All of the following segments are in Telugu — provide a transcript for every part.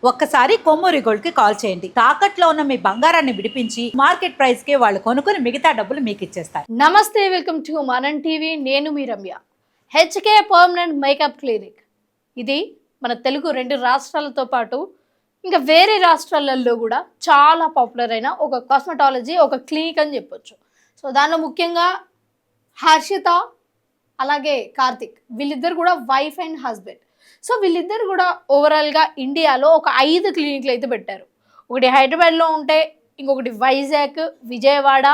ఒక్కసారి కొమ్మూరి గోల్డ్ కి కాల్ చేయండి. తాకట్లో ఉన్న మీ బంగారాన్ని విడిపించి మార్కెట్ ప్రైస్ కి వాళ్ళు కొనుక్కుని మిగతా డబ్బులు మీకు ఇచ్చేస్తారు. నమస్తే, వెల్కమ్ టు మనం టీవీ. నేను మీ Ramya. HK permanent makeup clinic ఇది మన తెలుగు 2 రాష్ట్రాలతో పాటు ఇంకా వేరే రాష్ట్రాలలో కూడా చాలా పాపులర్ అయిన ఒక కాస్మెటాలజీ ఒక క్లినిక్ అని చెప్పొచ్చు. సో దానిలో ముఖ్యంగా హర్షిత అలాగే కార్తిక్ వీళ్ళిద్దరు కూడా వైఫ్ అండ్ హస్బెండ్. సో వీళ్ళిద్దరు కూడా ఓవరాల్గా ఇండియాలో ఒక 5 క్లినిక్లు అయితే పెట్టారు. ఒకటి హైదరాబాద్లో ఉంటే, ఇంకొకటి Vizag, Vijayawada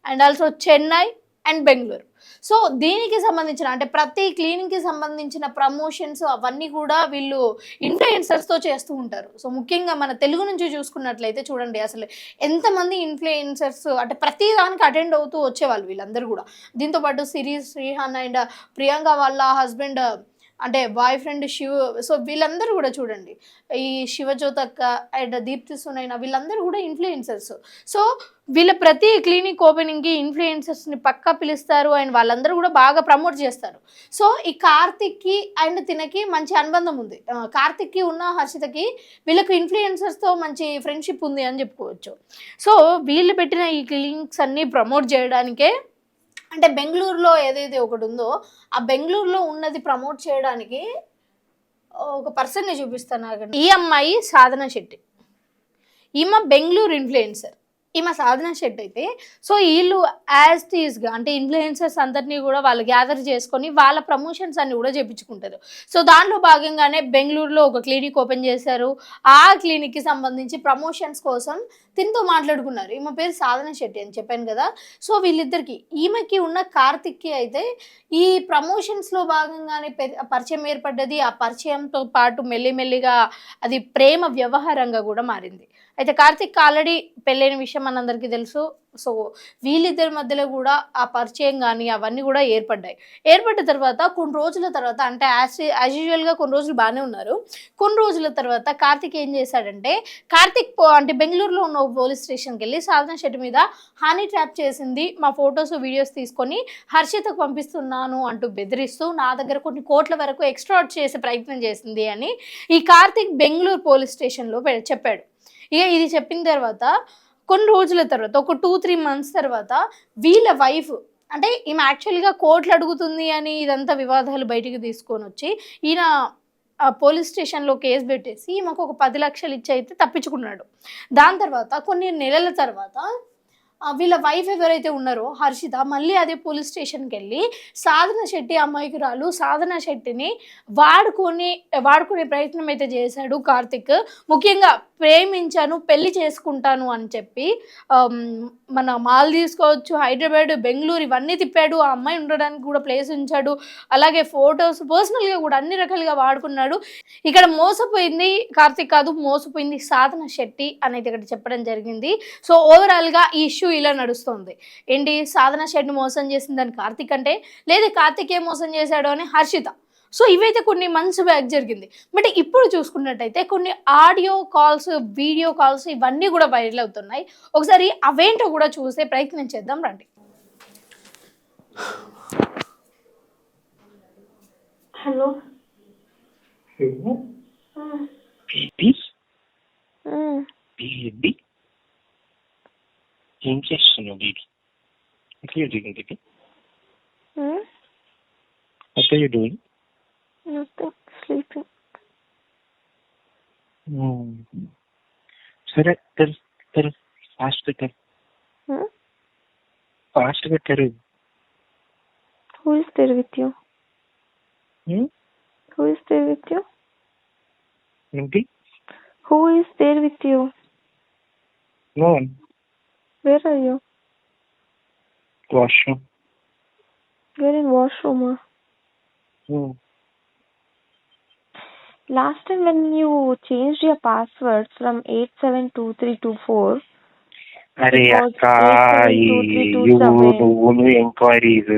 and also Chennai and Bengaluru. So దీనికి సంబంధించిన అంటే ప్రతి క్లినిక్కి సంబంధించిన ప్రమోషన్స్ అవన్నీ కూడా వీళ్ళు ఇన్ఫ్లుయెన్సర్స్తో చేస్తూ ఉంటారు. సో ముఖ్యంగా మన తెలుగు నుంచి చూసుకున్నట్లయితే చూడండి, అసలు ఎంతమంది ఇన్ఫ్లుయెన్సర్స్ అంటే ప్రతి దానికి అటెండ్ అవుతూ వచ్చేవాళ్ళు వీళ్ళందరూ కూడా. దీంతోపాటు సిరీస్ శ్రీహాన్ అండ్ ప్రియాంక వాళ్ళ హస్బెండ్ అంటే బాయ్ ఫ్రెండ్ శివ్. సో వీళ్ళందరూ కూడా చూడండి, ఈ శివజ్యోతక్క అండ్ దీప్తి సునైనా వీళ్ళందరూ కూడా ఇన్ఫ్లుయెన్సర్స్. సో వీళ్ళ ప్రతి క్లినిక్ ఓపెనింగ్కి ఇన్ఫ్లుయెన్సర్స్ని పక్కా పిలుస్తారు అండ్ వాళ్ళందరూ కూడా బాగా ప్రమోట్ చేస్తారు. సో ఈ కార్తిక్కి అండ్ తినకి మంచి అనుబంధం ఉంది. కార్తిక్కి ఉన్న హర్షితకి వీళ్ళకి ఇన్ఫ్లుయెన్సర్స్తో మంచి ఫ్రెండ్షిప్ ఉంది అని చెప్పుకోవచ్చు. సో వీళ్ళు పెట్టిన ఈ క్లినిక్స్ అన్నీ ప్రమోట్ చేయడానికే అంటే బెంగళూరులో ఏదైతే ఒకటి ఉందో ఆ బెంగళూరులో ఉన్నది ప్రమోట్ చేయడానికి ఒక పర్సన్ని చూపిస్తాను. ఈ అమ్మాయి సాధన శెట్టి, ఈమె బెంగళూరు ఇన్ఫ్లుయెన్సర్. ఈమె సాధన శెట్టి అయితే సో వీళ్ళు యాజ్ టీజ్గా అంటే ఇన్ఫ్లుయెన్సర్స్ అందరినీ కూడా వాళ్ళు గ్యాదర్ చేసుకొని వాళ్ళ ప్రమోషన్స్ అన్ని కూడా చేయించుకుంటారు. సో దాంట్లో భాగంగానే బెంగళూరులో ఒక క్లినిక్ ఓపెన్ చేశారు. ఆ క్లినిక్కి సంబంధించి ప్రమోషన్స్ కోసం తినతో మాట్లాడుకున్నారు. ఈమె పేరు సాధన శెట్టి అని చెప్పాను కదా. సో వీళ్ళిద్దరికి ఈమెకి ఉన్న కార్తిక్కి అయితే ఈ ప్రమోషన్స్లో భాగంగానే పరిచయం ఏర్పడ్డది. ఆ పరిచయంతో పాటు మెల్లిమెల్లిగా అది ప్రేమ వ్యవహారంగా కూడా మారింది. అయితే కార్తిక్ ఆల్రెడీ పెళ్ళైన విషయం మనందరికీ తెలుసు. సో వీళ్ళిద్దరి మధ్యలో కూడా ఆ పరిచయం కానీ అవన్నీ కూడా ఏర్పడ్డ తర్వాత కొన్ని రోజుల తర్వాత అంటే యాజ్ యూజువల్గా కొన్ని రోజులు బాగానే ఉన్నారు. కొన్ని రోజుల తర్వాత కార్తిక్ ఏం చేశాడంటే అంటే బెంగళూరులో ఉన్న పోలీస్ స్టేషన్కి వెళ్ళి సాధన శెట్టి మీద హనీ ట్రాప్ చేసింది, మా ఫొటోస్ వీడియోస్ తీసుకొని హర్షితకు పంపిస్తున్నాను అంటూ బెదిరిస్తూ నా దగ్గర కొన్ని కోట్ల వరకు ఎక్స్ట్రాట్ చేసే ప్రయత్నం చేసింది అని ఈ కార్తిక్ బెంగళూరు పోలీస్ స్టేషన్లో చెప్పాడు. ఇక ఇది చెప్పిన తర్వాత కొన్ని రోజుల తర్వాత ఒక 2-3 months తర్వాత వీళ్ళ వైఫ్ అంటే ఈమె యాక్చువల్గా కోట్లు అడుగుతుంది అని ఇదంతా వివాదాలు బయటికి తీసుకొని వచ్చి ఈయన పోలీస్ స్టేషన్లో కేసు పెట్టేసి ఈమెకు ఒక 10 లక్షలు ఇచ్చి అయితే తప్పించుకున్నాడు. దాని తర్వాత కొన్ని నెలల తర్వాత వీళ్ళ వైఫ్ ఎవరైతే ఉన్నారో హర్షిత మళ్ళీ అదే పోలీస్ స్టేషన్కి వెళ్ళి సాధన శెట్టి అమాయకురాలు సాధన శెట్టిని వాడుకునే ప్రయత్నం అయితే చేశాడు కార్తిక్. ముఖ్యంగా ప్రేమించాను, పెళ్లి చేసుకుంటాను అని చెప్పి మన మాల్ తీసుకోవచ్చు, హైదరాబాద్, బెంగళూరు ఇవన్నీ తిప్పాడు. ఆ అమ్మాయి ఉండడానికి కూడా ప్లేస్ ఉంచాడు. అలాగే ఫొటోస్ పర్సనల్గా కూడా అన్ని రకాలుగా వాడుకున్నాడు. ఇక్కడ మోసపోయింది కార్తిక్ కాదు, మోసపోయింది సాధన శెట్టి అనేది ఇక్కడ చెప్పడం జరిగింది. సో ఓవరాల్గా ఈ ఇష్యూ ఇలా నడుస్తుంది. ఏంటి, సాధన శెట్టిని మోసం చేసిందని కార్తిక్ అంటే, లేదా కార్తిక్ ఏం మోసం చేశాడు అని హర్షిత. సో ఇవైతే కొన్ని మంత్స్ బ్యాక్ జరిగింది. బట్ ఇప్పుడు చూసుకున్నట్టయితే కొన్ని ఆడియో కాల్స్, వీడియో కాల్స్ ఇవన్నీ కూడా వైరల్ అవుతున్నాయి. ఒకసారి అవేంటో కూడా చూసే ప్రయత్నం చేద్దాం రండి. హలో బేబీ ఏం చేస్తున్నావు baby? What are you doing, baby? What are you doing? Nothing. Sleeping. సరే తెరు ఫాస్ట్ గా తెరు. Who is there with you? Who is there with you? ఏంటి? Who is there with you? No one. Where are you? Washroom. You're in washroom. Last time when you changed your passwords from 872324, అరే it was అక్క, 872327, enquiries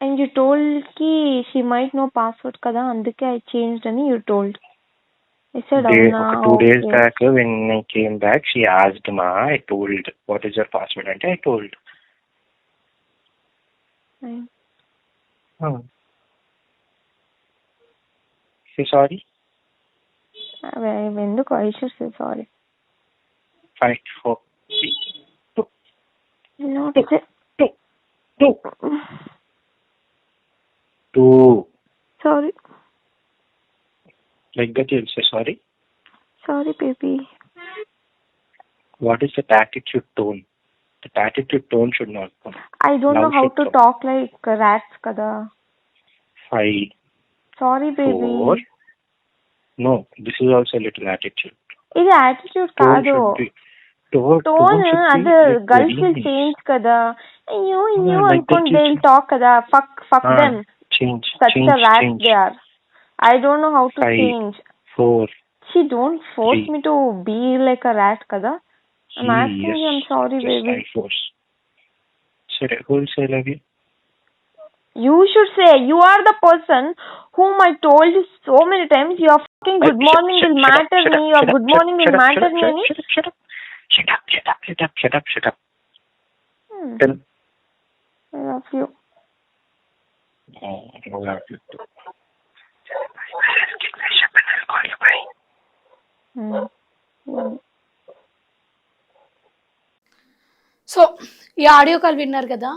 and you told ki she might know password kada, అందుకే I changed అని you told. I said avuna. 2 days back when I came back she asked ma, I told what is your password అంటే I told. Say sorry. ఎందుకు I should say sorry. 5, 4, 3, 2, not say 2. Sorry. Like that you'll say sorry. Sorry baby. What is that attitude tone? That attitude tone should not come. I don't know Love how should to come. talk like rats kada. 5, Sorry baby. 4. No, this is also a little attitude. ఇది యాటిట్యూడ్ Tone కాదు. should be. Tone tone should be అది like girls very will nice. Change కదా. అయ్యో అయ్యో like అనుకోండి that దే విల్ టాక్ కదా. Fuck Ah, them. Change, Such change, a rat change. they are. I don't know how to 5, change. 4. She don't force 3. me to be like a rat kada. I'm asking Yes. you, I'm sorry Yes, baby. I force. Sorry, who will say I love you? You should say, you are the person whom I told you so many times, your fucking good morning will matter me, your good morning will matter me ani. Shut up. Hmm. Tell. I love you. Oh, I love you too. I'll get fresh up and I'll call you. Bye. Hmm. So ఈ ఆడియో కాల్ విన్నారు కదా.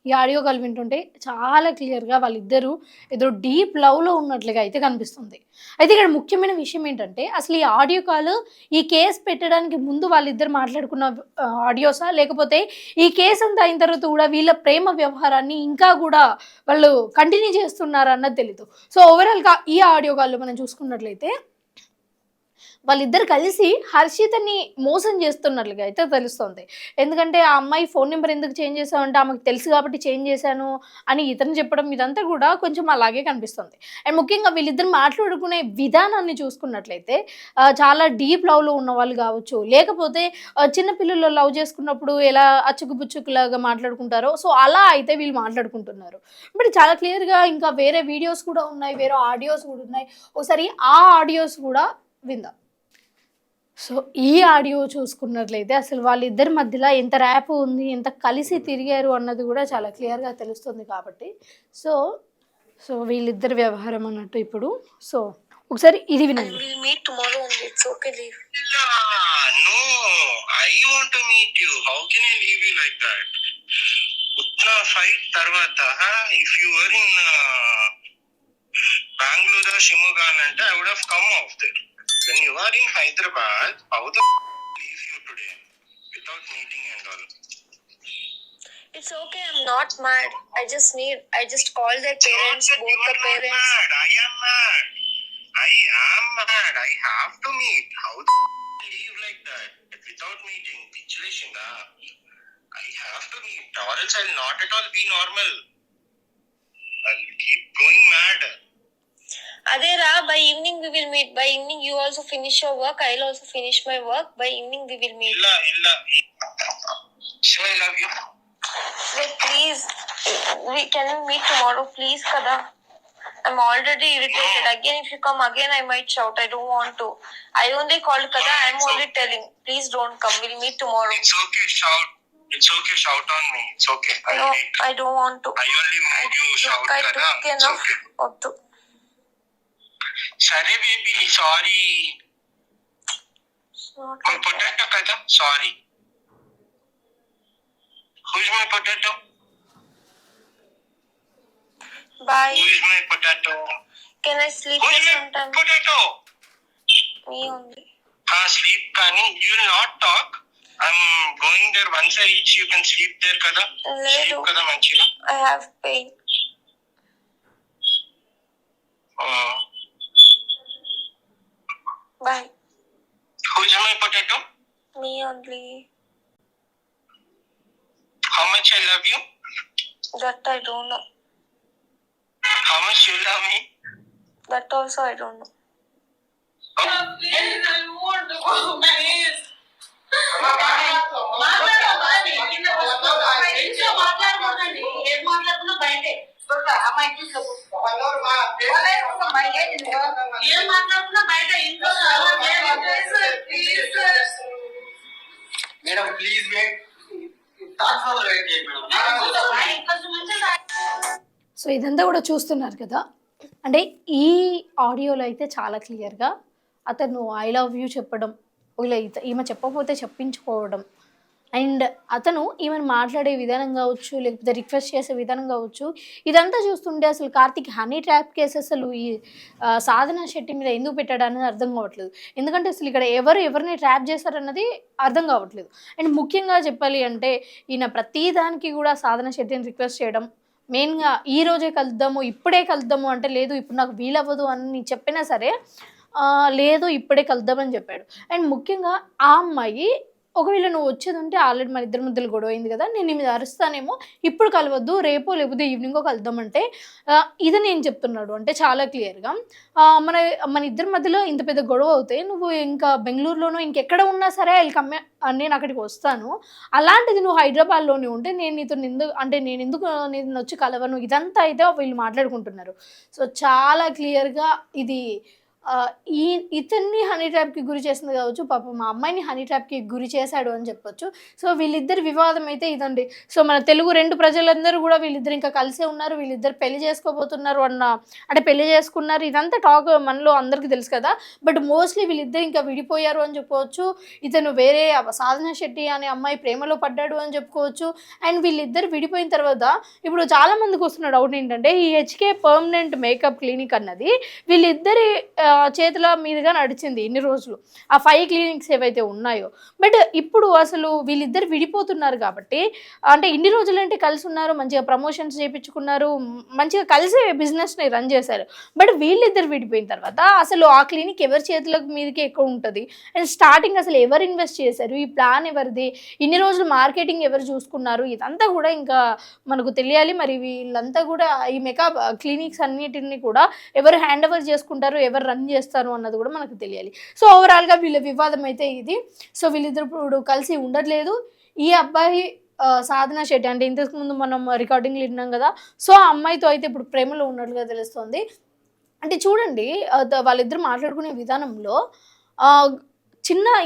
ఈ ఆడియో కాల్ వింటుంటే చాలా క్లియర్గా వాళ్ళిద్దరూ ఏదో డీప్ లవ్లో ఉన్నట్లుగా అయితే కనిపిస్తుంది. అయితే ఇక్కడ ముఖ్యమైన విషయం ఏంటంటే అసలు ఈ ఆడియో కాల్ ఈ కేసు పెట్టడానికి ముందు వాళ్ళిద్దరు మాట్లాడుకున్న ఆడియోసా, లేకపోతే ఈ కేసు అంతా అయిన తర్వాత కూడా వీళ్ళ ప్రేమ వ్యవహారాన్ని ఇంకా కూడా వాళ్ళు కంటిన్యూ చేస్తున్నారా అన్నది తెలీదు. సో ఓవరాల్గా ఈ ఆడియో కాల్లో మనం చూసుకున్నట్లయితే వాళ్ళిద్దరు కలిసి హర్షితని మోసం చేస్తున్నట్లుగా అయితే తెలుస్తుంది. ఎందుకంటే ఆ అమ్మాయి ఫోన్ నెంబర్ ఎందుకు చేంజ్ చేసావంటే ఆమెకు తెలుసు కాబట్టి చేంజ్ చేశాను అని ఇతను చెప్పడం ఇదంతా కూడా కొంచెం అలాగే కనిపిస్తుంది. అండ్ ముఖ్యంగా వీళ్ళిద్దరు మాట్లాడుకునే విధానాన్ని చూసుకున్నట్లయితే చాలా డీప్ లవ్లో ఉన్న వాళ్ళు కావచ్చు, లేకపోతే చిన్నపిల్లలు లవ్ చేసుకున్నప్పుడు ఎలా అచ్చుకుబుచ్చుకులాగా మాట్లాడుకుంటారో సో అలా అయితే వీళ్ళు మాట్లాడుకుంటున్నారు. బట్ చాలా క్లియర్గా ఇంకా వేరే వీడియోస్ కూడా ఉన్నాయి, వేరే ఆడియోస్ కూడా ఉన్నాయి. ఒకసారి ఆ ఆడియోస్ కూడా విందాం. సో ఈ ఆడియో చూసుకున్నట్లయితే అసలు వాళ్ళిద్దరి మధ్యలో ఎంత ర్యాప్ ఉంది, ఎంత కలిసి తిరిగారు అన్నది కూడా చాలా క్లియర్గా తెలుస్తుంది. కాబట్టి సో వీళ్ళిద్దరి వ్యవహారం అన్నట్టు ఇప్పుడు సో ఒకసారి ఇది వినండి. We'll meet tomorrow only. It's okay, leave. No, I want to meet you. How can I leave you like that? Utna fight tarvata, if you were in Bangalore, Shimogan, and I would have come off there. When you are in Hyderabad, how the leave you today without meeting and all? It's okay. I'm not mad. I just called their parents, Not that both you the are not parents. mad. I am mad. I have to meet. How the leave like that without meeting? Pichlashinga. I have to meet. Or else I'll not at all be normal. I'll keep going mad. Adera, by evening we will meet. By evening you also finish your work. I'll also finish my work. By evening we will meet. Illa. So I love you. Wait, please. Can we meet tomorrow, please, kada? I'm already irritated. Again, if you come again, I might shout. I don't want to. I only called kada. I'm only telling. Please don't come. We'll meet tomorrow. It's okay, shout. It's okay, shout on me. It's okay. I'll No, wait. I don't want to. I only made you shout, I kada. took It's enough. okay. Ottu. Sorry, baby. Sorry. It's not My like that. potato, kada. Sorry. Who's my potato? Bye. Who is my potato? Can I sleep Who's here my sometime? potato? Me only. Sleep, Kani. You will not talk. I'm going there once I reach. You can sleep there, kada. Ledu. Sleep, kada, manchiga. I have pain. Bye. Who's my potato? Me only. How much I love you? That I don't know. How much you love me? That also I don't know. Madam, please wait. Wait, so ఇదంతా కూడా చూస్తున్నారు కదా. అంటే ఈ ఆడియోలో అయితే చాలా క్లియర్గా అతను ఐ లవ్ యూ చెప్పడం, ఇలా ఈమె చెప్పకపోతే చెప్పించుకోవడం, అండ్ అతను ఈమెను మాట్లాడే విధానం కావచ్చు, లేకపోతే రిక్వెస్ట్ చేసే విధానం కావచ్చు, ఇదంతా చూస్తుంటే అసలు కార్తీక్ హనీ ట్రాప్ కేసు అసలు ఈ సాధన శెట్టి మీద ఎందుకు పెట్టాడు అనేది అర్థం కావట్లేదు. ఎందుకంటే అసలు ఇక్కడ ఎవరిని ట్రాప్ చేశారన్నది అర్థం కావట్లేదు. అండ్ ముఖ్యంగా చెప్పాలి అంటే ఈయన ప్రతి దానికి కూడా సాధన శెట్టిని రిక్వెస్ట్ చేయడం, మెయిన్గా ఈ రోజే కలుద్దాము, ఇప్పుడే కలుద్దాము అంటే, లేదు ఇప్పుడు నాకు వీలవ్వదు అని చెప్పినా సరే లేదు ఇప్పుడే కలుద్దామని చెప్పాడు. అండ్ ముఖ్యంగా ఆ అమ్మాయి, ఒకవేళ నువ్వు వచ్చేది ఉంటే ఆల్రెడీ మన ఇద్దరి మధ్యలో గొడవ అయింది కదా, నేను నీ మీద అరుస్తానేమో, ఇప్పుడు కలవద్దు, రేపో లేకపోతే ఈవినింగో కలుద్దామంటే ఇది నేను చెప్తున్నాడు. అంటే చాలా క్లియర్గా మన ఇద్దరి మధ్యలో ఇంత పెద్ద గొడవ అవుతాయి, నువ్వు ఇంకా బెంగళూరులోనో ఇంకెక్కడ ఉన్నా సరే నేను అక్కడికి వస్తాను, అలాంటిది నువ్వు హైదరాబాద్లోనే ఉంటే నేను ఎందుకు నేను వచ్చి కలవను, ఇదంతా అయితే వీళ్ళు మాట్లాడుకుంటున్నారు. సో చాలా క్లియర్గా ఇది ఇతన్ని హనీ ట్రాప్కి గురి చేసింది కావచ్చు, పాపం మా అమ్మాయిని హనీ ట్రాప్కి గురి చేశాడు అని చెప్పొచ్చు. సో వీళ్ళిద్దరి వివాదం అయితే ఇదండి. సో మన తెలుగు 2 ప్రజలందరూ కూడా వీళ్ళిద్దరు ఇంకా కలిసే ఉన్నారు, వీళ్ళిద్దరు పెళ్లి చేసుకోబోతున్నారు అంటే పెళ్లి చేసుకున్నారు, ఇదంతా టాక్ మనలో అందరికీ తెలుసు కదా. బట్ మోస్ట్లీ వీళ్ళిద్దరు ఇంకా విడిపోయారు అని చెప్పుకోవచ్చు. ఇతను వేరే సాధన శెట్టి అనే అమ్మాయి ప్రేమలో పడ్డాడు అని చెప్పుకోవచ్చు. అండ్ వీళ్ళిద్దరు విడిపోయిన తర్వాత ఇప్పుడు చాలా మందికి వస్తున్న డౌట్ ఏంటంటే, ఈ హెచ్కే పర్మనెంట్ మేకప్ క్లినిక్ అన్నది వీళ్ళిద్దరి చేతుల మీదుగా నడిచింది ఇన్ని రోజులు, ఆ 5 క్లినిక్స్ ఏవైతే ఉన్నాయో. బట్ ఇప్పుడు అసలు వీళ్ళిద్దరు విడిపోతున్నారు కాబట్టి, అంటే ఇన్ని రోజులు అంటే కలిసి ఉన్నారు, మంచిగా ప్రమోషన్స్ చేయించుకున్నారు, మంచిగా కలిసి బిజినెస్ని రన్ చేశారు. బట్ వీళ్ళిద్దరు విడిపోయిన తర్వాత అసలు ఆ క్లినిక్ ఎవరి చేతుల మీదకి ఎక్కువ ఉంటుంది, అండ్ స్టార్టింగ్ అసలు ఎవరు ఇన్వెస్ట్ చేశారు, ఈ ప్లాన్ ఎవరిది, ఇన్ని రోజులు మార్కెటింగ్ ఎవరు చూసుకున్నారు, ఇదంతా కూడా ఇంకా మనకు తెలియాలి. మరి వీళ్ళంతా కూడా ఈ మేకప్ క్లినిక్స్ అన్నిటిని కూడా ఎవరు హ్యాండ్ ఓవర్ చేసుకుంటారు, ఎవరు రన్ చేస్తారు అన్నది కూడా మనకు తెలియాలి. సో ఓవరాల్గా వీళ్ళ వివాదం అయితే ఇది. సో వీళ్ళిద్దరు ఇప్పుడు కలిసి ఉండట్లేదు. ఈ అబ్బాయి సాధన శెట్టి, అంటే ఇంతకుముందు మనం రికార్డింగ్లు విన్నాం కదా, సో ఆ అమ్మాయితో అయితే ఇప్పుడు ప్రేమలో ఉన్నట్లుగా తెలుస్తుంది. అంటే చూడండి, వాళ్ళిద్దరు మాట్లాడుకునే విధానంలో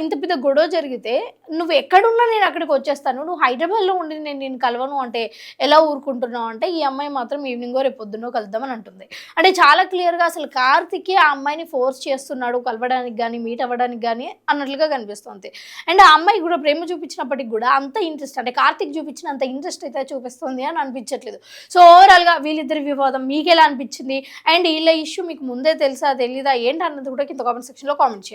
ఇంత పెద్ద గొడవ జరిగితే, నువ్వు ఎక్కడున్నా నేను అక్కడికి వచ్చేస్తాను, నువ్వు హైదరాబాద్లో ఉండి నేను కలవను అంటే ఎలా ఊరుకుంటున్నావు అంటే, ఈ అమ్మాయి మాత్రం ఈవినింగో రేపు పొద్దున్నో కలుద్దామని అంటుంది. అంటే చాలా క్లియర్గా అసలు కార్తిక్ ఆ అమ్మాయిని ఫోర్స్ చేస్తున్నాడు కలవడానికి కానీ మీట్ అవ్వడానికి కానీ అన్నట్లుగా కనిపిస్తుంది. అండ్ ఆ అమ్మాయి కూడా ప్రేమ చూపించినప్పటికి కూడా అంత ఇంట్రెస్ట్, అంటే కార్తిక్ చూపించిన అంత ఇంట్రెస్ట్ అయితే చూపిస్తుంది అని అనిపించట్లేదు. సో ఓవరాల్గా వీళ్ళిద్దరి వివాదం మీకు ఎలా అనిపించింది, అండ్ వీళ్ళ ఇష్యూ మీకు ముందే తెలుసా తెలీదా ఏంటి అన్నది కూడా కింద కామెంట్ సెక్షన్లో కామెంట్ చేయండి.